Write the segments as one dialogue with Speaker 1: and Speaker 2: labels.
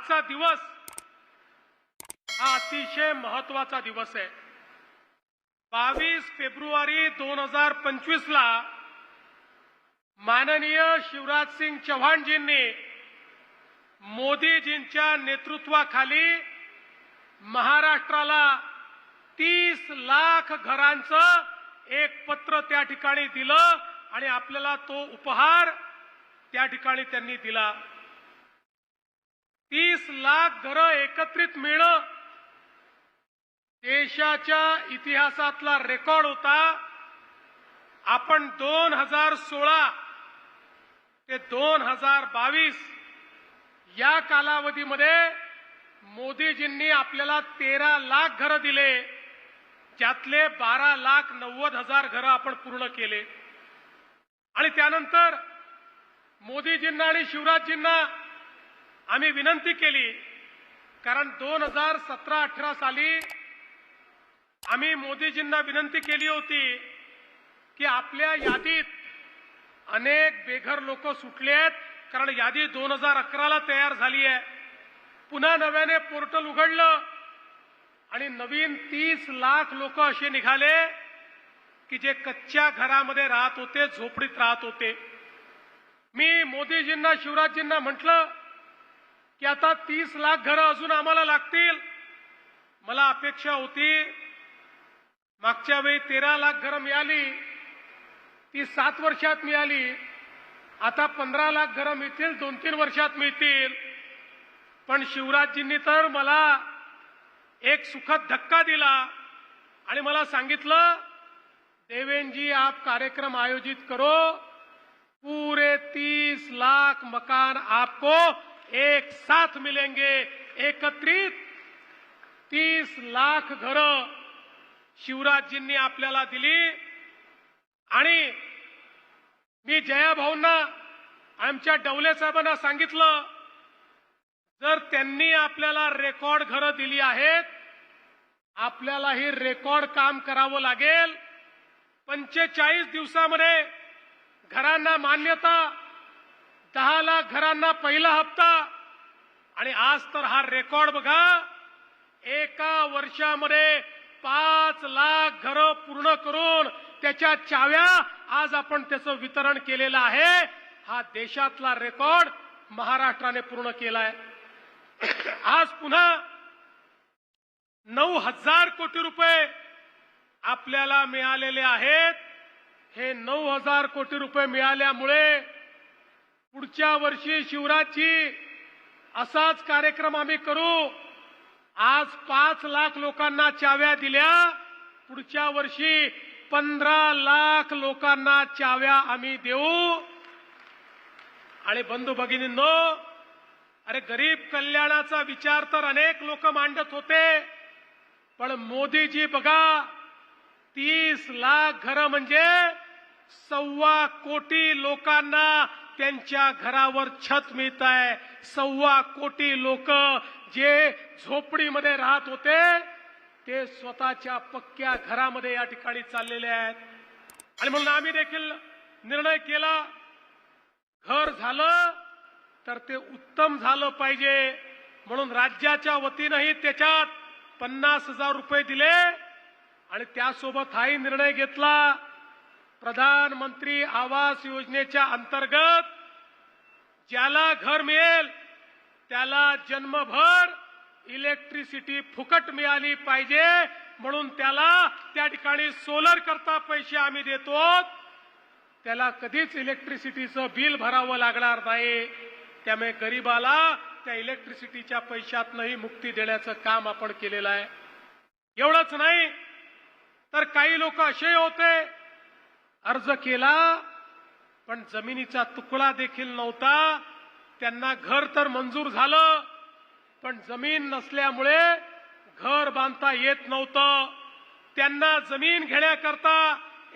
Speaker 1: आजचा दिवस हा अतिशय महत्त्वाचा दिवस आहे। 22 फेब्रुवारी 2025 ला माननीय शिवराज सिंग चौहानजींनी मोदीजींच्या नेतृत्वाखाली महाराष्ट्राला 30 लाख घरांचं एक पत्र त्या ठिकाणी दिलं आणि आपल्याला तो उपहार त्या ठिकाणी त्यांनी दिला। 30 लाख घरं एकत्रित मिळणं देशाच्या इतिहासातला रेकॉर्ड होता। आपण 2016 ते 2022 या कालावधीमध्ये मोदीजींनी आपल्याला 13 लाख घरं दिले, ज्यातले 12,90,000 घरं आपण पूर्ण केले। आणि त्यानंतर मोदीजींना आणि शिवराजजींना आम्ही विनंती केली, कारण 2017-18 साली आम्ही मोदीजींना विनंती केली होती की आपल्या यादीत अनेक बेघर लोक सुटले आहेत, कारण यादी 2011ला तयार झाली आहे। पुन्हा नव्याने पोर्टल उघडलं आणि नवीन 30 लाख लोक असे निघाले की जे कच्च्या घरामध्ये राहत होते, झोपडीत राहत होते। मी मोदीजींना शिवराजजींना म्हटलं की आता 30 लाख घरं अजून आम्हाला लागतील। मला अपेक्षा होती मागच्या वेळी 13 लाख घरं मिळाली, ती 7 वर्षात मिळाली, आता 15 लाख घरं मिळतील, 2-3 वर्षात मिळतील। पण शिवराजजींनी तर मला एक सुखद धक्का दिला आणि मला सांगितलं, देवेंद्र जी आप कार्यक्रम आयोजित करो, पूरे 30 लाख मकान आपको एक साथ मिलेंगे। एकत्रित 30 लाख घरं शिवराजजींनी आपल्याला दिली। आणि मी जयाभाऊंना, आमच्या डवले साहेबांना सांगितलं, जर त्यांनी आपल्याला रेकॉर्ड घरं दिली आहेत, आपल्यालाही रेकॉर्ड काम करावं लागेल। 45 दिवसामध्ये घरांना मान्यता, 10 लाख घरांना पहिला हप्ता, आणि आज तर हा रेकॉर्ड बघा, एका वर्षामध्ये 5 लाख घरं पूर्ण करून त्याच्या चाव्या आज आपण त्याचं वितरण केलेलं आहे। हा देशातला रेकॉर्ड महाराष्ट्राने पूर्ण केलाय। आज पुन्हा 9,000 कोटी रुपये आपल्याला मिळालेले आहेत। हे 9,000 कोटी रुपये मिळाल्यामुळे पुढच्या वर्षी शिवराजजी असाच कार्यक्रम आम्ही करू। आज 5 लाख लोकांना चाव्या दिल्या, पुढच्या वर्षी 15 लाख लोकांना चाव्या आम्ही देऊ। आणि बंधू भगिनींनो, अरे गरीब कल्याणाचा विचार तर अनेक लोक मांडत होते, पण मोदीजी बघा, 30 लाख घरं म्हणजे 1.25 कोटी लोकांना त्यांच्या घरावर छत मिळत आहे। 1.25 कोटी लोक जे झोपडीमध्ये राहत होते ते स्वतःच्या पक्क्या घरामध्ये या ठिकाणी चाललेले आहेत। आणि म्हणून आम्ही देखील निर्णय केला, घर झालं तर ते उत्तम झालं पाहिजे, म्हणून राज्याच्या वतीनंही त्याच्यात 50,000 रुपये दिले। आणि त्यासोबत हाही निर्णय घेतला, प्रधानमंत्री आवास योजनेच्या अंतर्गत ज्याला घर मिळेल त्याला जन्मभर इलेक्ट्रिसिटी फुकट मिळाली पाहिजे, म्हणून त्याला त्या ठिकाणी सोलर करता पैसे आम्ही देतो, त्याला कधीच इलेक्ट्रिसिटीचं बिल भरावं लागणार नाही। त्यामुळे गरीबाला त्या इलेक्ट्रिसिटीच्या पैशातनंही मुक्ती देण्याचं काम आपण केलेलं आहे। एवढंच नाही तर काही लोक असे होते, अर्ज केला पण जमिनीचा तुकडा देखील नव्हता, त्यांना घर तर मंजूर झालं पण जमीन नसल्यामुळे घर बांधता येत नव्हतं। त्यांना जमीन घेण्याकरता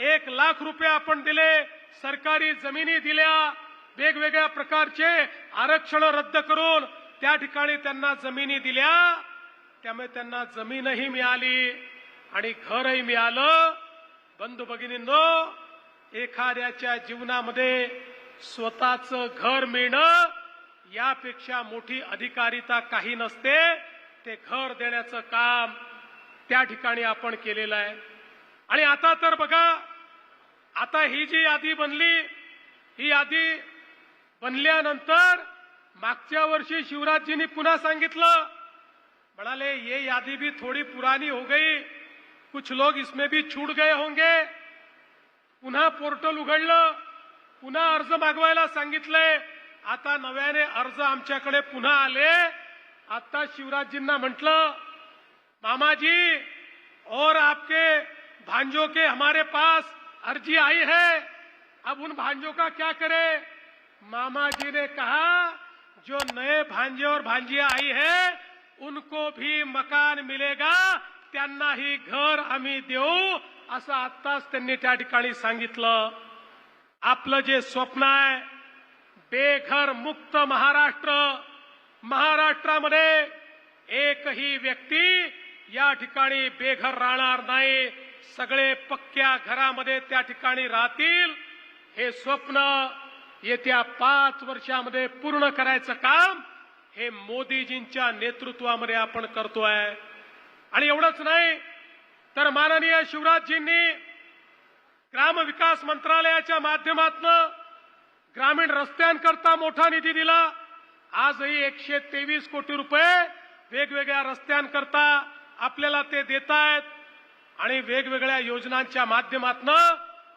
Speaker 1: 1 लाख रुपये आपण दिले, सरकारी जमिनी दिल्या, वेगवेगळ्या प्रकारचे आरक्षण रद्द करून त्या ठिकाणी त्यांना जमिनी दिल्या। त्यामुळे त्यांना जमीनही मिळाली आणि घरही मिळालं। बंधू भगिनींनो, एखाद्याच्या जीवनामध्ये स्वतःचं घर मिळणं यापेक्षा मोठी अधिकारिता काही नसते. ते घर देण्याचं काम त्या ठिकाणी आपण केलेलं आहे. आणि आता तर बघा, आता ही जी यादी बनली, ही यादी बनल्यानंतर मागच्या वर्षी शिवराजजींनी पुन्हा सांगितलं, म्हणाले ये यादी भी थोड़ी पुरानी हो गई, कुछ लोग इसमें भी छूट गए होंगे. पुन्हा पोर्टल उघडलं, पुन्हा अर्ज मागवायला सांगितले. आता नव्याने अर्ज आमच्याकडे पुन्हा आले. आता शिवराजजींना म्हटलं, मामा जी और आपके भांजों के हमारे पास अर्जी आई है, अब उन भांजों का क्या करें. मामा जी ने कहा, जो नए भांजे और भांजिया आई है उनको भी मकान मिलेगा, त्यांनाही घर आम्ही देऊ, असं आत्ताच त्यांनी त्या ठिकाणी सांगितलं. आपलं जे स्वप्न आहे बेघर मुक्त महाराष्ट्र, महाराष्ट्रामध्ये एकही व्यक्ती या ठिकाणी बेघर राहणार नाही, सगळे पक्क्या घरामध्ये त्या ठिकाणी राहतील. हे स्वप्न येत्या 5 वर्षामध्ये पूर्ण करायचं काम हे मोदीजींच्या नेतृत्वामध्ये आपण करतोय. आणि एवढंच नाही तर माननीय शिवराजजींनी ग्रामविकास मंत्रालयाच्या माध्यमातून ग्रामीण रस्त्यांकरता मोठा निधी दिला. आजही 123 कोटी रुपये वेगवेगळ्या रस्त्यांकरता आपल्याला ते देतायत. आणि वेगवेगळ्या योजनांच्या माध्यमातून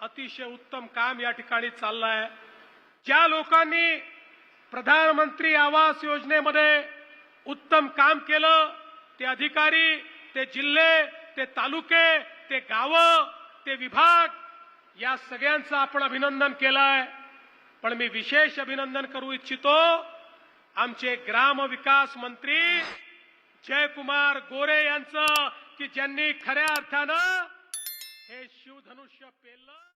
Speaker 1: अतिशय उत्तम काम या ठिकाणी चाललंय. ज्या लोकांनी प्रधानमंत्री आवास योजनेमध्ये उत्तम काम केलं, ते अधिकारी, ते जिल्हे, ते तालुके, ते गावं, ते विभाग, या सगळ्यांचं आपण अभिनंदन केलंय. पण मी विशेष अभिनंदन करू इच्छितो आमचे ग्रामविकास मंत्री जयकुमार गोरे यांचं, की ज्यांनी खऱ्या अर्थानं हे शिवधनुष्य पेललं.